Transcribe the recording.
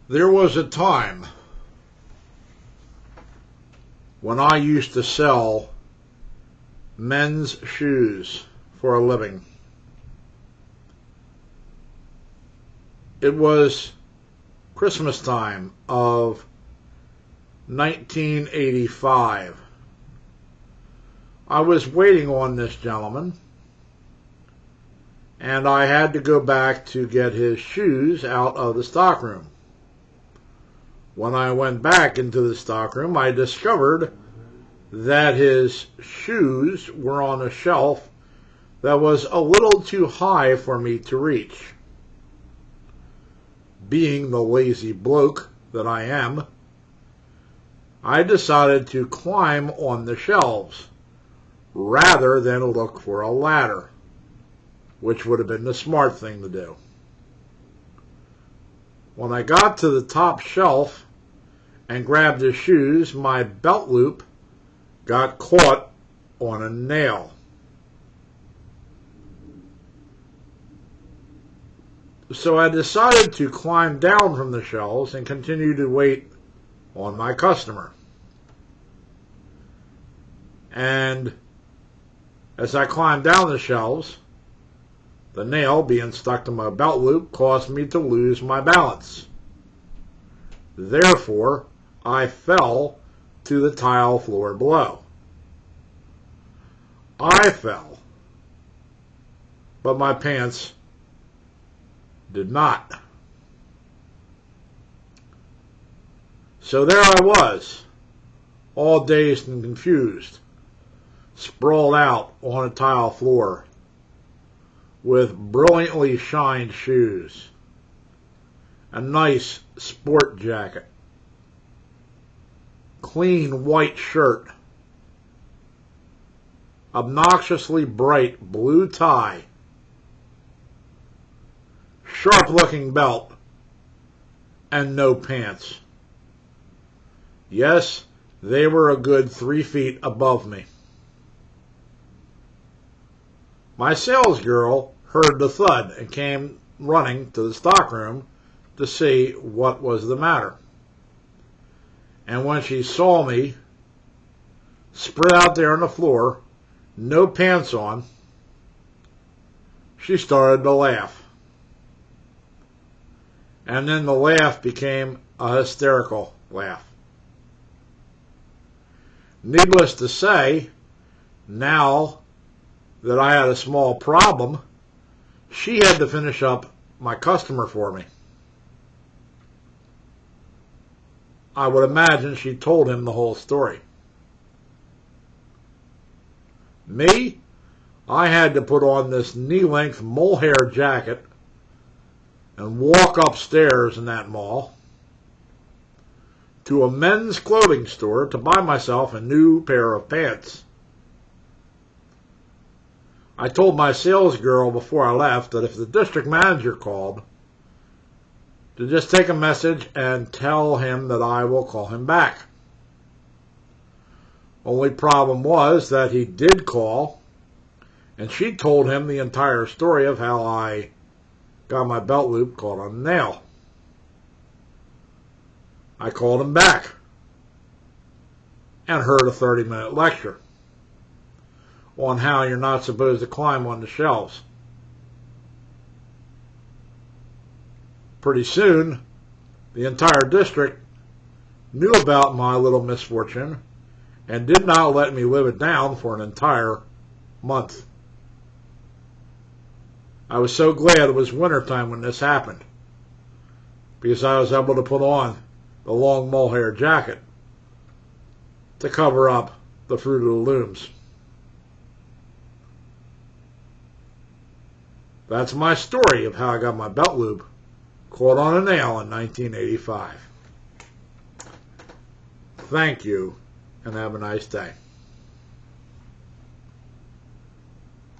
There was a time when I used to sell men's shoes for a living. It was Christmas time of 1985. I was waiting on this gentleman, and I had to go back to get his shoes out of the stockroom. When I went back into the stockroom, I discovered that his shoes were on a shelf that was a little too high for me to reach. Being the lazy bloke that I am, I decided to climb on the shelves rather than look for a ladder, which would have been the smart thing to do. When I got to the top shelf and grabbed the shoes, my belt loop got caught on a nail. So I decided to climb down from the shelves and continue to wait on my customer. And as I climbed down the shelves, the nail being stuck to my belt loop caused me to lose my balance. Therefore, I fell to the tile floor below. I fell, but my pants did not. So there I was, all dazed and confused, sprawled out on a tile floor with brilliantly shined shoes, a nice sport jacket, clean white shirt, obnoxiously bright blue tie, sharp-looking belt, and no pants. Yes, they were a good 3 feet above me. My sales girl heard the thud and came running to the stockroom to see what was the matter. And when she saw me spread out there on the floor, no pants on, she started to laugh. And then the laugh became a hysterical laugh. Needless to say, now that I had a small problem, she had to finish up my customer for me. I would imagine she told him the whole story. Me, I had to put on this knee-length mohair jacket and walk upstairs in that mall to a men's clothing store to buy myself a new pair of pants. I told my sales girl before I left that if the district manager called, to just take a message and tell him that I will call him back. Only problem was that he did call, and she told him the entire story of how I got my belt loop caught on a nail. I called him back and heard a 30-minute lecture on how you're not supposed to climb on the shelves. Pretty soon, the entire district knew about my little misfortune and did not let me live it down for an entire month. I was so glad it was wintertime when this happened, because I was able to put on the long mohair jacket to cover up the Fruit of the Looms. That's my story of how I got my belt loop caught on a nail in 1985. Thank you, and have a nice day.